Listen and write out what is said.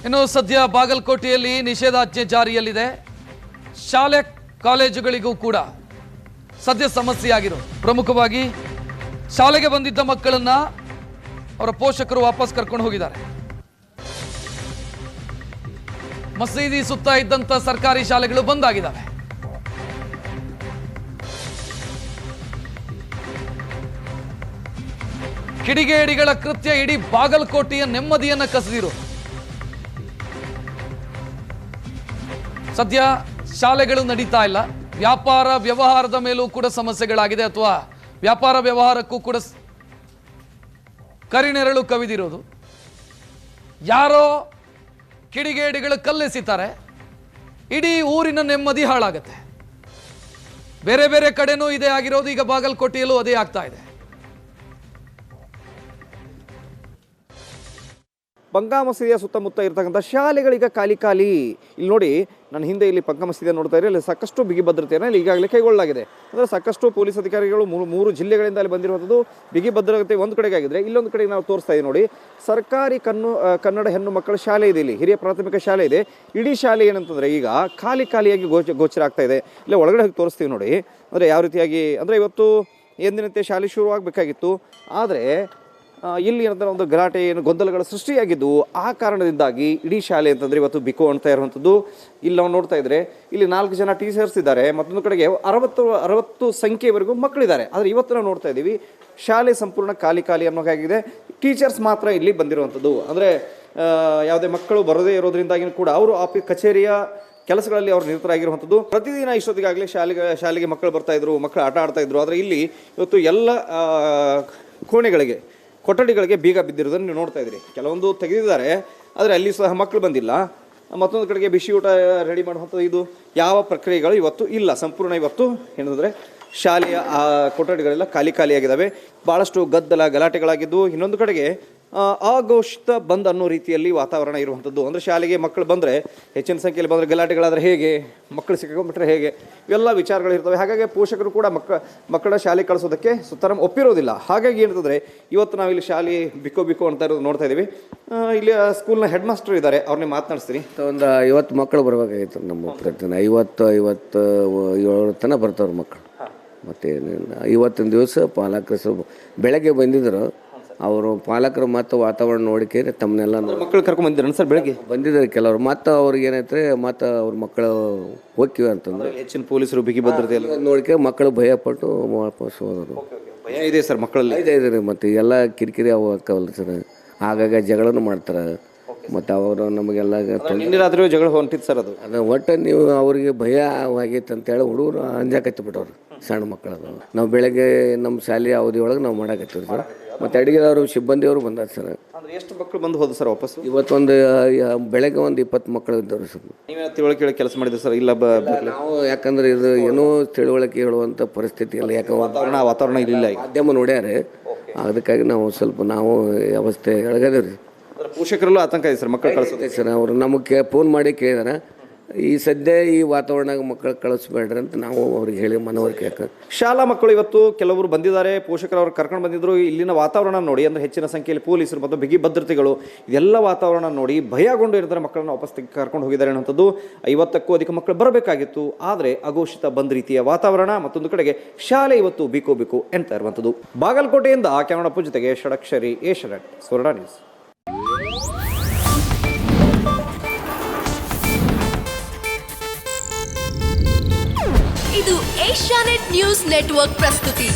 ಇನ್ನು ಸದ್ಯ ಬಾಗಲಕೋಟೆಯಲ್ಲಿ ನಿಷೇಧಾಜ್ಞೆ ಜಾರಿಯಲ್ಲಿದೆ. ಶಾಲೆ ಕಾಲೇಜುಗಳಿಗೂ ಕೂಡ ಸದ್ಯ ಸಮಸ್ಯೆಯಾಗಿರೋದು. ಪ್ರಮುಖವಾಗಿ ಶಾಲೆಗೆ ಬಂದಿದ್ದ ಮಕ್ಕಳನ್ನ ಅವರ ಪೋಷಕರು ವಾಪಸ್ ಕರ್ಕೊಂಡು ಹೋಗಿದ್ದಾರೆ. ಮಸೀದಿ ಸುತ್ತ ಇದ್ದಂತ ಸರ್ಕಾರಿ ಶಾಲೆಗಳು ಬಂದ್ ಆಗಿದ್ದಾವೆ. ಕಿಡಿಗೇಡಿಗಳ ಕೃತ್ಯ ಇಡೀ ಬಾಗಲಕೋಟೆಯ ನೆಮ್ಮದಿಯನ್ನ ಕಸಿದಿರು. ಸದ್ಯ ಶಾಲೆಗಳು ನಡೀತಾ ಇಲ್ಲ. ವ್ಯಾಪಾರ ವ್ಯವಹಾರದ ಮೇಲೂ ಕೂಡ ಸಮಸ್ಯೆಗಳಾಗಿದೆ, ಅಥವಾ ವ್ಯಾಪಾರ ವ್ಯವಹಾರಕ್ಕೂ ಕೂಡ ಕರಿನೆರಳು ಕವಿದಿರೋದು. ಯಾರೋ ಕಿಡಿಗೇಡಿಗಳು ಕಲ್ಲೆಸಿತಾರೆ, ಇಡೀ ಊರಿನ ನೆಮ್ಮದಿ ಹಾಳಾಗತ್ತೆ. ಬೇರೆ ಬೇರೆ ಕಡೆನೂ ಇದೇ ಆಗಿರೋದು. ಈಗ ಬಾಗಲಕೋಟೆಯಲ್ಲೂ ಅದೇ ಆಗ್ತಾ ಇದೆ. ಬಂಗಾ ಮಸೀದಿಯ ಸುತ್ತಮುತ್ತ ಇರತಕ್ಕಂಥ ಶಾಲೆಗಳೀಗ ಖಾಲಿ. ಇಲ್ಲಿ ನೋಡಿ, ನನ್ನ ಹಿಂದೆ ಇಲ್ಲಿ ಬಂಗಾ ಮಸೀದಿಯನ್ನು ನೋಡ್ತಾ ಇದ್ರೆ ಇಲ್ಲಿ ಸಾಕಷ್ಟು ಬಿಗಿ ಭದ್ರತೆಯನ್ನು ಇಲ್ಲಿ ಈಗಾಗಲೇ ಕೈಗೊಳ್ಳಲಾಗಿದೆ. ಅಂದರೆ ಸಾಕಷ್ಟು ಪೊಲೀಸ್ ಅಧಿಕಾರಿಗಳು ಮೂರು ಜಿಲ್ಲೆಗಳಿಂದ ಅಲ್ಲಿ ಬಂದಿರುವಂಥದ್ದು. ಬಿಗಿ ಭದ್ರತೆ ಒಂದು ಕಡೆಗೆ ಆಗಿದೆ. ಇಲ್ಲೊಂದು ಕಡೆಗೆ ನಾವು ತೋರಿಸ್ತಾ ಇದ್ದೀವಿ ನೋಡಿ, ಸರ್ಕಾರಿ ಕನ್ನಡ ಹೆಣ್ಣು ಮಕ್ಕಳ ಶಾಲೆ ಇದೆ. ಇಲ್ಲಿ ಹಿರಿಯ ಪ್ರಾಥಮಿಕ ಶಾಲೆ ಇದೆ. ಇಡೀ ಶಾಲೆ ಏನಂತಂದರೆ ಈಗ ಖಾಲಿಯಾಗಿ ಗೋಚರ ಆಗ್ತಾ ಇದೆ. ಇಲ್ಲ ಒಳಗಡೆ ಹೋಗಿ ತೋರಿಸ್ತೀವಿ ನೋಡಿ. ಅಂದರೆ ಯಾವ ರೀತಿಯಾಗಿ ಅಂದರೆ ಇವತ್ತು ಎಂದಿನಂತೆ ಶಾಲೆ ಶುರುವಾಗಬೇಕಾಗಿತ್ತು, ಆದರೆ ಇಲ್ಲಿ ಏನಂದ್ರೆ ಒಂದು ಗಲಾಟೆ ಗೊಂದಲಗಳ ಸೃಷ್ಟಿಯಾಗಿದ್ದು, ಆ ಕಾರಣದಿಂದಾಗಿ ಇಡೀ ಶಾಲೆ ಅಂತಂದರೆ ಇವತ್ತು ಬಿಕೋ ಅಂತ ಇರುವಂಥದ್ದು. ಇಲ್ಲಿ ನಾವು ನೋಡ್ತಾ ಇದ್ರೆ ಇಲ್ಲಿ 4 ಜನ ಟೀಚರ್ಸ್ ಇದ್ದಾರೆ, ಮತ್ತೊಂದು ಕಡೆಗೆ 60 ಸಂಖ್ಯೆವರೆಗೂ ಮಕ್ಕಳಿದ್ದಾರೆ. ಆದರೆ ಇವತ್ತು ನಾವು ನೋಡ್ತಾ ಇದ್ದೀವಿ ಶಾಲೆ ಸಂಪೂರ್ಣ ಖಾಲಿ ಅನ್ನೋಕ್ಕಾಗಿದೆ. ಟೀಚರ್ಸ್ ಮಾತ್ರ ಇಲ್ಲಿ ಬಂದಿರುವಂಥದ್ದು. ಅಂದರೆ ಯಾವುದೇ ಮಕ್ಕಳು ಬರದೇ ಇರೋದ್ರಿಂದಾಗಿ ಕೂಡ ಅವರು ಕಚೇರಿಯ ಕೆಲಸಗಳಲ್ಲಿ ಅವರು ನಿರತರಾಗಿರುವಂಥದ್ದು. ಪ್ರತಿದಿನ ಇಷ್ಟೊತ್ತಿಗಾಗಲೇ ಶಾಲೆಗೆ ಮಕ್ಕಳು ಬರ್ತಾ ಇದ್ರು, ಮಕ್ಕಳು ಆಟ ಆಡ್ತಾ ಇದ್ರು. ಆದರೆ ಇಲ್ಲಿ ಇವತ್ತು ಎಲ್ಲ ಕೊಠಡಿಗಳಿಗೆ ಬೀಗ ಬಿದ್ದಿರೋದನ್ನು ನೀವು ನೋಡ್ತಾ ಇದ್ದೀರಿ. ಕೆಲವೊಂದು ತೆಗೆದಿದ್ದಾರೆ, ಆದರೆ ಅಲ್ಲಿ ಸಹ ಮಕ್ಕಳು ಬಂದಿಲ್ಲ. ಮತ್ತೊಂದು ಕಡೆಗೆ ಬಿಸಿ ಊಟ ರೆಡಿ ಮಾಡುವಂಥದ್ದು ಇದು ಯಾವ ಪ್ರಕ್ರಿಯೆಗಳು ಇವತ್ತು ಇಲ್ಲ. ಸಂಪೂರ್ಣ ಇವತ್ತು ಏನಂದರೆ ಶಾಲೆಯ ಕೊಠಡಿಗಳೆಲ್ಲ ಖಾಲಿಯಾಗಿದ್ದಾವೆ. ಭಾಳಷ್ಟು ಗಲಾಟೆಗಳಾಗಿದ್ದು, ಇನ್ನೊಂದು ಕಡೆಗೆ ಅಘೋಷಿತ ಬಂದ್ ಅನ್ನೋ ರೀತಿಯಲ್ಲಿ ವಾತಾವರಣ ಇರುವಂಥದ್ದು. ಅಂದರೆ ಶಾಲೆಗೆ ಮಕ್ಕಳು ಬಂದರೆ, ಹೆಚ್ಚಿನ ಸಂಖ್ಯೆಯಲ್ಲಿ ಬಂದರೆ ಗಲಾಟೆಗಳಾದರೆ ಹೇಗೆ, ಮಕ್ಕಳು ಸಿಕ್ಕಾಕೊಂಡ್ಬಿಟ್ರೆ ಹೇಗೆ, ಇವೆಲ್ಲ ವಿಚಾರಗಳಿರ್ತವೆ. ಹಾಗಾಗಿ ಪೋಷಕರು ಕೂಡ ಮಕ್ಕಳ ಶಾಲೆ ಕಳಿಸೋದಕ್ಕೆ ಸುತ್ತರಾಮ್ ಒಪ್ಪಿರೋದಿಲ್ಲ. ಹಾಗಾಗಿ ಏನಂತಂದರೆ ಇವತ್ತು ನಾವಿಲ್ಲಿ ಶಾಲೆ ಬಿಕೋ ಅಂತ ಇರೋದು ನೋಡ್ತಾ ಇದ್ದೀವಿ. ಇಲ್ಲಿ ಸ್ಕೂಲ್ನ ಹೆಡ್ ಮಾಸ್ಟರ್ ಇದ್ದಾರೆ, ಅವ್ರನ್ನೇ ಮಾತನಾಡಿಸ್ತೀನಿ. ಒಂದು 50 ಮಕ್ಕಳು ಬರಬೇಕಾಗಿತ್ತು ನಮ್ಮ ಪ್ರತಿದಿನ. 57 ತನಕ ಬರ್ತಾವ್ರು ಮಕ್ಕಳು. ಮತ್ತು ಇವತ್ತಿನ ದಿವಸ ಪಾಲಕರು ಬೆಳಗ್ಗೆ ಬಂದಿದ್ದರು. ಅವರು ಪಾಲಕರು ಮತ್ತು ವಾತಾವರಣ ನೋಡಿಕೆ ತಮ್ಮನ್ನೆಲ್ಲ ಮಕ್ಕಳು ಕರ್ಕೊಂಡು ಬಂದಿದ್ರು ಸರ್. ಬೆಳಗ್ಗೆ ಬಂದಿದ್ದಾರೆ ಕೆಲವರು. ಮತ್ತು ಅವ್ರಿಗೆ ಏನೈತೆ ಮತ್ತು ಅವ್ರ ಮಕ್ಕಳು ಹೋಗ್ತೀವಿ ಅಂತಂದ್ರೆ ಹೆಚ್ಚಿನ ಪೊಲೀಸರು ಬಿಗಿ ಭದ್ರತೆ ಎಲ್ಲ ನೋಡಿಕೆ ಮಕ್ಕಳು ಭಯಪಟ್ಟು ವಾಪಸ್ ಹೋದರು. ಭಯ ಇದೆ ಸರ್ ಮಕ್ಕಳಲ್ಲಿ. ಇದೆ ಮತ್ತು ಎಲ್ಲ ಕಿರಿಕಿರಿ ಅವು ಅಕ್ಕವಲ್ಲ ಸರ್. ಆಗಾಗ ಜಗಳನೂ ಮಾಡ್ತಾರೆ. ಮತ್ತು ಅವರು ನಮಗೆಲ್ಲ ನಿನ್ನೆ ರಾತ್ರಿ ಜಗಳ ಹೊಂಟಿತ್ತು ಸರ್. ಅದು ಒಟ್ಟು ನೀವು ಅವರಿಗೆ ಭಯ ಆಗೈತೆ ಅಂತೇಳಿ ಹುಡುಗರು ಅಂಜಾಕತ್ತಿಬಿಟ್ಟವ್ರು, ಸಣ್ಣ ಮಕ್ಕಳದು. ನಾವು ಬೆಳಗ್ಗೆ ನಮ್ಮ ಶಾಲೆಯ ಅವಧಿ ಒಳಗೆ ನಾವು ಮಾಡಾಕತ್ತೀವಿ ಸರ್. ಮತ್ತು ಅಡುಗೆದವರು ಸಿಬ್ಬಂದಿಯವರು ಬಂದಾರ ಸರ್. ಎಷ್ಟು ಮಕ್ಕಳು ಬಂದು ಹೋದ ಸರ್ ವಾಪಸ್ಸು? ಇವತ್ತೊಂದು ಬೆಳಗ್ಗೆ ಒಂದು 20 ಮಕ್ಕಳು ಇದ್ದವರು ಸರ್. ನೀವೇ ತಿಳುವಳಿಕೆ ಕೆಲಸ ಮಾಡಿದ್ರಿ ಸರ್? ಇಲ್ಲ ನಾವು ಯಾಕಂದ್ರೆ ಇದು ಏನೋ ತಿಳುವಳಿಕೆ ಹೇಳುವಂಥ ಪರಿಸ್ಥಿತಿ ಇಲ್ಲ. ಯಾಕಂದ್ರೆ ವಾತಾವರಣ ಇಲ್ಲ. ಮಾಧ್ಯಮ ನೋಡ್ಯಾರೆ, ಅದಕ್ಕಾಗಿ ನಾವು ಸ್ವಲ್ಪ ವ್ಯವಸ್ಥೆ ಎಳಗದೇವ್ರಿ. ಪೋಷಕರಲ್ಲೂ ಆತಂಕ ಇದೆ ಸರ್ ಮಕ್ಕಳು ಕಳಿಸೋದು ಸರ್. ಅವರು ನಮಗೆ ಫೋನ್ ಮಾಡಿ ಕೇಳಿದಾರೆ, ಈ ಸದ್ಯ ಈ ವಾತಾವರಣದಾಗ ಮಕ್ಕಳು ಕಳಿಸ್ಬೇಡ್ರಿ ಅಂತ ನಾವು ಅವ್ರಿಗೆ ಹೇಳಿ ಮನವರಿಕೆ ಹಾಕ. ಶಾಲಾ ಮಕ್ಕಳು ಇವತ್ತು ಕೆಲವರು ಬಂದಿದ್ದಾರೆ, ಪೋಷಕರು ಅವ್ರು ಕರ್ಕೊಂಡು ಬಂದಿದ್ರು. ಇಲ್ಲಿನ ವಾತಾವರಣ ನೋಡಿ, ಅಂದರೆ ಹೆಚ್ಚಿನ ಸಂಖ್ಯೆಯಲ್ಲಿ ಪೊಲೀಸರು ಮತ್ತು ಬಿಗಿ ಭದ್ರತೆಗಳು ಇದೆಲ್ಲ ವಾತಾವರಣ ನೋಡಿ ಭಯಗೊಂಡು ಇರ್ತಾರೆ. ಮಕ್ಕಳನ್ನು ವಾಪಸ್ ಕರ್ಕೊಂಡು ಹೋಗಿದ್ದಾರೆ ಅನ್ನೋಂಥದ್ದು. 50ಕ್ಕೂ ಅಧಿಕ ಮಕ್ಕಳು ಬರಬೇಕಾಗಿತ್ತು, ಆದರೆ ಅಘೋಷಿತ ಬಂದ್ ರೀತಿಯ ವಾತಾವರಣ. ಮತ್ತೊಂದು ಕಡೆಗೆ ಶಾಲೆ ಇವತ್ತು ಬಿಕೋ ಅಂತ ಇರುವಂಥದ್ದು. ಬಾಗಲಕೋಟೆಯಿಂದ ಕ್ಯಾಮರಾಪು ಜೊತೆಗೆ ಷಡಕ್ಷರಿ, ಏಷ್ಯಾನೆಟ್ ಸ್ವರ್ಣ ನ್ಯೂಸ್. ಇದು ಏಷ್ಯಾನೆಟ್ ನ್ಯೂಸ್ ನೆಟ್ವರ್ಕ್ ಪ್ರಸ್ತುತಿ.